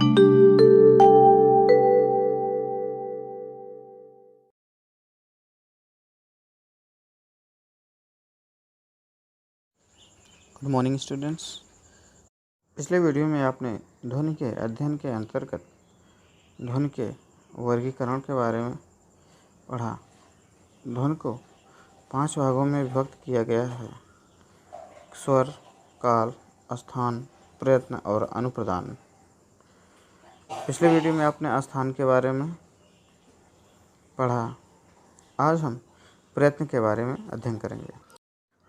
Good morning students. पिछले video में आपने ध्वनि के अध्ययन के अंतर्गत ध्वनि के वर्गीकरण के बारे में पढ़ा। ध्वनि को 5 भागों में विभक्त किया गया है: स्वर, काल, स्थान, प्रयत्न और अनुप्रदान। पिछले वीडियो में आपने स्थान के बारे में पढ़ा। आज हम प्रयत्न के बारे में अध्ययन करेंगे।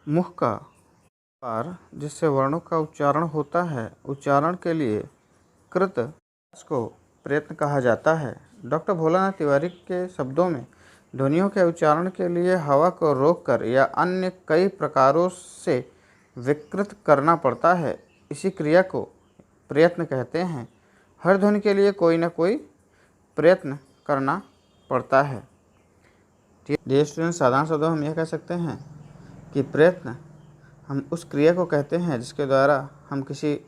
मुख का पार जिससे वर्णों का उच्चारण होता है, उच्चारण के लिए कृत को प्रयत्न कहा जाता है। डॉक्टर भोलानाथ तिवारी के शब्दों में ध्वनियों के उच्चारण के लिए हवा को रोककर या अन्य कई प्रकारों से विकृत करना पड़ता है। इसी क्रिया को प्रयत्न कहते हैं। हर ध्वनि के लिए कोई न कोई प्रयत्न करना पड़ता है। डियर स्टूडेंट, साधारण शब्दों में हम यह कह सकते हैं कि प्रयत्न हम उस क्रिया को कहते हैं जिसके द्वारा हम किसी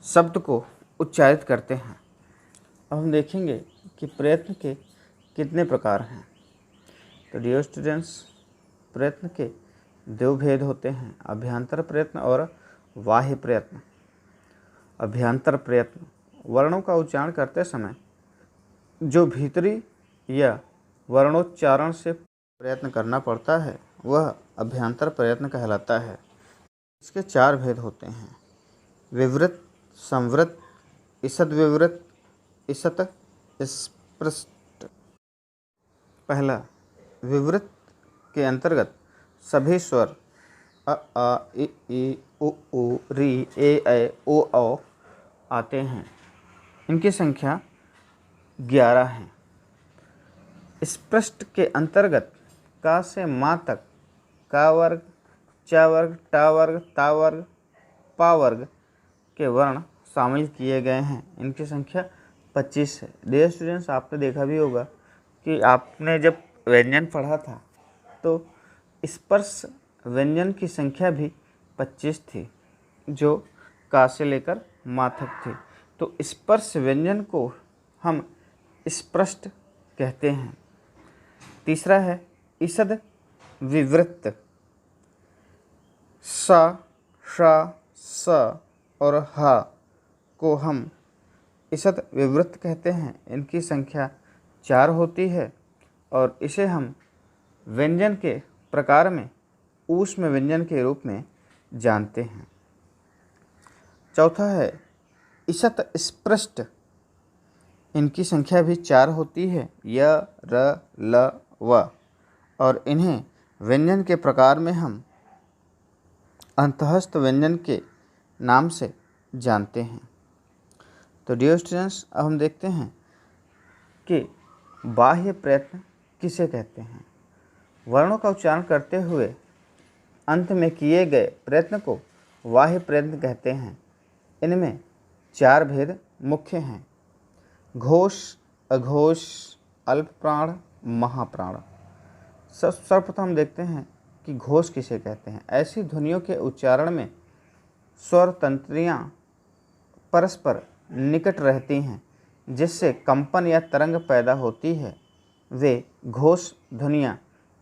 शब्द को उच्चारित करते हैं। अब हम देखेंगे कि प्रयत्न के कितने प्रकार हैं। तो डियर स्टूडेंट्स, प्रयत्न के 2 भेद होते हैं: अभ्यंतर प्रयत्न और बाह्य प्रयत्न। अभ्यंतर प्रयत्न वर्णों का उच्चारण करते समय जो भीतरी या वर्णोच्चारण से प्रयत्न करना पड़ता है वह अभ्यंतर प्रयत्न कहलाता है। इसके 4 भेद होते हैं: विवृत, संवृत, ईषद विवृत, ईषत स्पृष्ट। पहला, विवृत के अंतर्गत सभी स्वर अ, आ, ई, उ, री, ए, ओ, औ आते हैं। इनकी संख्या 11 है। स्पृष्ट के अंतर्गत का से माँ तक का वर्ग, चा वर्ग, टा वर्ग, ता वर्ग, पा वर्ग के वर्ण शामिल किए गए हैं। इनकी संख्या 25 है। डियर स्टूडेंट्स, आपने देखा भी होगा कि आपने जब व्यंजन पढ़ा था तो स्पर्श व्यंजन की संख्या भी 25 थी, जो का से लेकर मा तक थी। तो स्पर्श व्यंजन को हम स्पृष्ट कहते हैं। तीसरा है ईषद विवृत। सा, शा, स और हा को हम ईषद विवृत कहते हैं। इनकी संख्या 4 होती है और इसे हम व्यंजन के प्रकार में ऊष्म व्यंजन के रूप में जानते हैं। चौथा है ईषत स्पृष्ट। इनकी संख्या भी 4 होती है: य, र, ल, व, और इन्हें व्यंजन के प्रकार में हम अंतःस्थ व्यंजन के नाम से जानते हैं। तो डियर स्टूडेंट्स, अब हम देखते हैं कि बाह्य प्रयत्न किसे कहते हैं। वर्णों का उच्चारण करते हुए अंत में किए गए प्रयत्न को बाह्य प्रयत्न कहते हैं। इनमें 4 भेद मुख्य हैं: घोष, अघोष, अल्प प्राण, महाप्राण। सर्वप्रथम हम देखते हैं कि घोष किसे कहते हैं। ऐसी ध्वनियों के उच्चारण में स्वर तंत्रियाँ परस्पर निकट रहती हैं जिससे कंपन या तरंग पैदा होती है, वे घोष ध्वनियाँ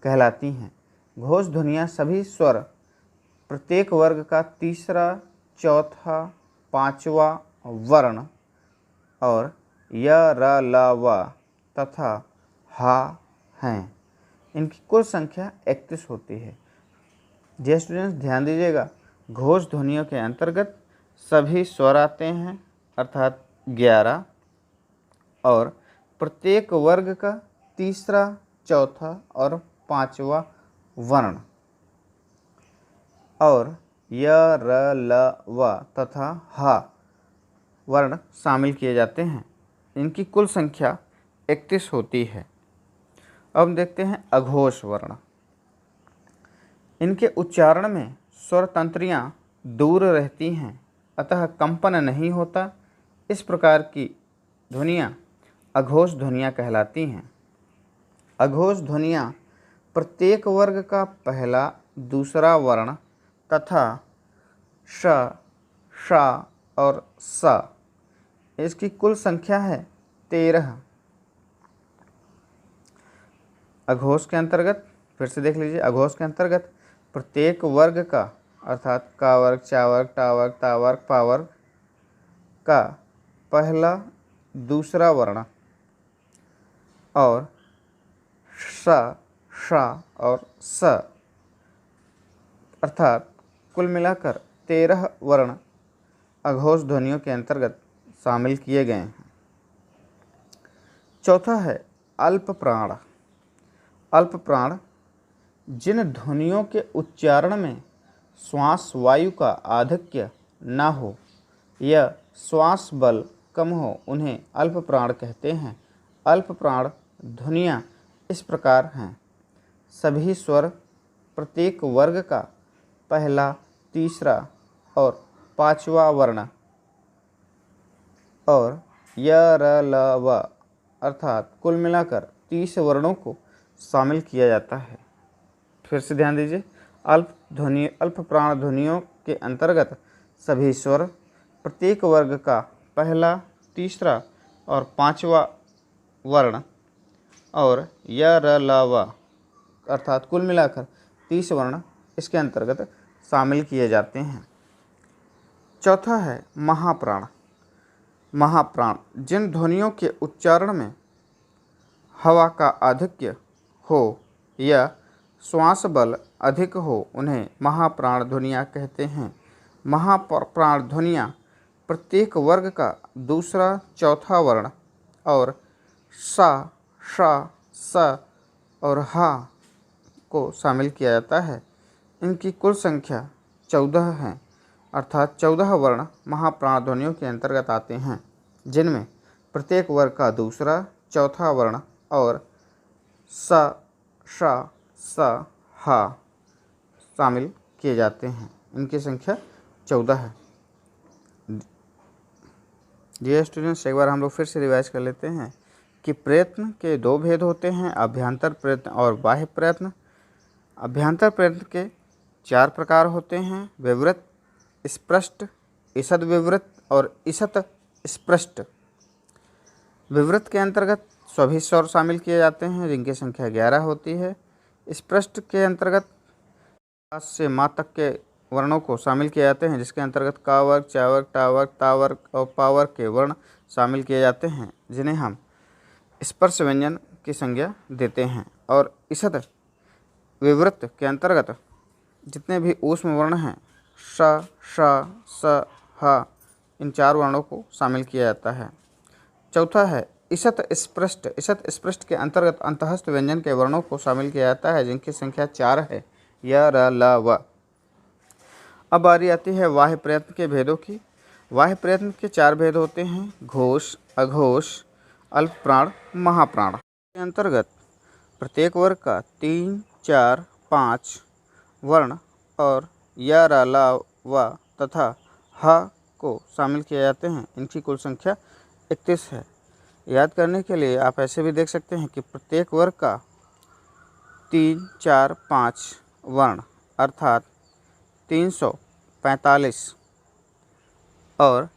कहलाती हैं। घोष ध्वनियाँ सभी स्वर प्रत्येक वर्ग का तीसरा, चौथा, पांचवा वर्ण और य, र, ल, व तथा हा हैं। इनकी कुल संख्या 31 होती है। जी स्टूडेंट्स, ध्यान दीजिएगा, घोष ध्वनियों के अंतर्गत सभी स्वर आते हैं अर्थात 11, और प्रत्येक वर्ग का तीसरा, चौथा और पांचवा वर्ण और य, र, ल, व तथा हा वर्ण शामिल किए जाते हैं। इनकी कुल संख्या 31 होती है। अब हम देखते हैं अघोष वर्ण। इनके उच्चारण में स्वर तंत्रियाँ दूर रहती हैं, अतः कंपन नहीं होता। इस प्रकार की ध्वनियाँ अघोष ध्वनियाँ कहलाती हैं। अघोष ध्वनियाँ प्रत्येक वर्ग का पहला, दूसरा वर्ण तथा श, श और स इसकी कुल संख्या है 13। अघोष के अंतर्गत फिर से देख लीजिए, अघोष के अंतर्गत प्रत्येक वर्ग का अर्थात का वर्ग, चा वर्ग, टा वर्ग, ता वर्ग, पा वर्ग का पहला दूसरा वर्ण और स, श और स अर्थात कुल मिलाकर 13 वर्ण अघोष ध्वनियों के अंतर्गत शामिल किए गए हैं। चौथा है अल्प प्राण। अल्प प्राण जिन ध्वनियों के उच्चारण में श्वास वायु का आधिक्य न हो या श्वास बल कम हो उन्हें अल्प प्राण कहते हैं। अल्प प्राण ध्वनियाँ इस प्रकार हैं: सभी स्वर प्रत्येक वर्ग का पहला, तीसरा और पांचवा वर्ण और य, र, ल, व अर्थात कुल मिलाकर 30 वर्णों को शामिल किया जाता है। फिर से ध्यान दीजिए, अल्प प्राण ध्वनियों के अंतर्गत सभी स्वर प्रत्येक वर्ग का पहला, तीसरा और पांचवा वर्ण और य, र, ल, व अर्थात कुल मिलाकर 30 वर्ण इसके अंतर्गत शामिल किए जाते हैं। चौथा है महाप्राण। महाप्राण जिन ध्वनियों के उच्चारण में हवा का आधिक्य हो या श्वास बल अधिक हो उन्हें महाप्राण ध्वनियाँ कहते हैं। महाप्राण ध्वनियाँ प्रत्येक वर्ग का दूसरा, चौथा वर्ण और सा, श, स और हा को शामिल किया जाता है। इनकी कुल संख्या 14 है, अर्थात 14 वर्ण महाप्राण ध्वनियों के अंतर्गत आते हैं, जिनमें प्रत्येक वर्ग का दूसरा, चौथा वर्ण और स, श, स, हा शामिल किए जाते हैं। इनकी संख्या 14 है। डियर स्टूडेंट्स, एक बार हम लोग फिर से रिवाइज कर लेते हैं कि प्रयत्न के 2 भेद होते हैं, अभ्यंतर प्रयत्न और बाह्य प्रयत्न। अभ्यंतर प्रयत्न के 4 प्रकार होते हैं: विवृत, स्पृष्ट, ईषद विवृत और ईषत स्पृष्ट। विवृत के अंतर्गत सभी स्वर शामिल किए जाते हैं, जिनकी संख्या 11 होती है। स्पृष्ट के अंतर्गत आ से मा तक के वर्णों को शामिल किए जाते हैं, जिसके अंतर्गत का वर्ग, चा वर्ग, टा वर्ग, ता वर्ग और पा वर्ग के वर्ण शामिल किए जाते हैं, जिन्हें हम स्पर्श व्यंजन की संज्ञा देते हैं। और ईषद विवृत के अंतर्गत जितने भी ऊष्म वर्ण हैं, श, श, स, ह, इन 4 वर्णों को शामिल किया जाता है। चौथा है ईषत स्पृष्ट। ईषत स्पृष्ट के अंतर्गत अंतःस्थ व्यंजन के वर्णों को शामिल किया जाता है, जिनकी संख्या 4 है: य, र, ल, व। अब बारी आती है बाह्य प्रयत्न के भेदों की। बाह्य प्रयत्न के 4 भेद होते हैं: घोष, अघोष, अल्प प्राण, महाप्राण। के अंतर्गत प्रत्येक वर्ग का 3, 4, 5 वर्ण और य, र, ल, व तथा ह को शामिल किए जाते हैं। इनकी कुल संख्या 31 है। याद करने के लिए आप ऐसे भी देख सकते हैं कि प्रत्येक वर्ग का 3, 4, 5 वर्ण अर्थात 345 और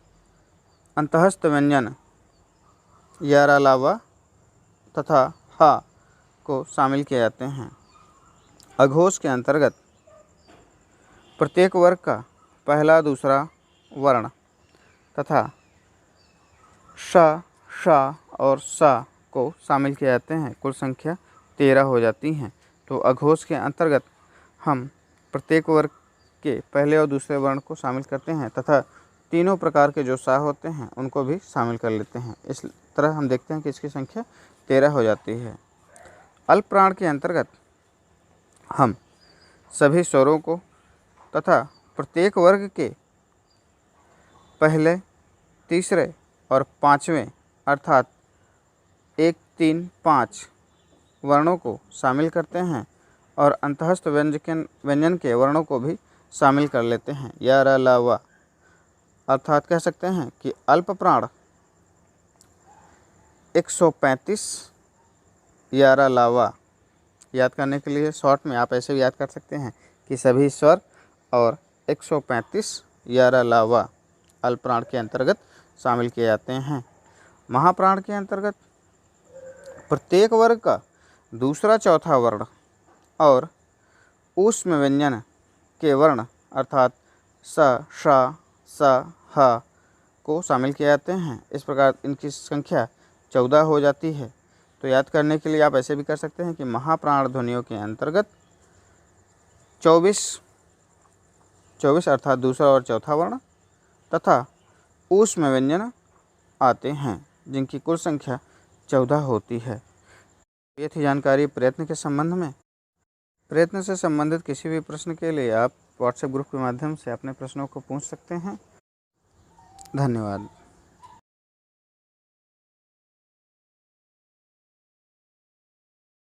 अंतःस्थ व्यंजन य, र, ल, व तथा ह को शामिल किए जाते हैं। अघोष के अंतर्गत प्रत्येक वर्ग का पहला, दूसरा वर्ण तथा श, श और स को शामिल किए जाते हैं। कुल संख्या 13 हो जाती हैं। तो अघोष के अंतर्गत हम प्रत्येक वर्ग के पहले और दूसरे वर्ण को शामिल करते हैं तथा तीनों प्रकार के जो सा होते हैं उनको भी शामिल कर लेते हैं। इस तरह हम देखते हैं कि इसकी संख्या 13 हो जाती है। अल्प प्राण के अंतर्गत हम सभी स्वरों को तथा प्रत्येक वर्ग के पहले, तीसरे और पाँचवें अर्थात 1, 3, 5 वर्णों को शामिल करते हैं और अंतःस्थ व्यंजन के वर्णों को भी शामिल कर लेते हैं। य, र, ल, व अर्थात कह सकते हैं कि अल्प प्राण 135 य, र, ल, व। याद करने के लिए शॉर्ट में आप ऐसे भी याद कर सकते हैं कि सभी स्वर और 135 य, र, ल, व अल्प प्राण के अंतर्गत शामिल किए जाते हैं। महाप्राण के अंतर्गत प्रत्येक वर्ग का दूसरा चौथा वर्ण और ऊष्म व्यंजन के वर्ण अर्थात स, श, स, ह को शामिल किए जाते हैं। इस प्रकार इनकी संख्या 14 हो जाती है। तो याद करने के लिए आप ऐसे भी कर सकते हैं कि महाप्राण ध्वनियों के अंतर्गत 24 अर्थात दूसरा और चौथा वर्ण तथा ऊष्म व्यंजन आते हैं, जिनकी कुल संख्या 14 होती है। ये थी जानकारी प्रयत्न के संबंध में। प्रयत्न से संबंधित किसी भी प्रश्न के लिए आप व्हाट्सएप ग्रुप के माध्यम से अपने प्रश्नों को पूछ सकते हैं। धन्यवाद।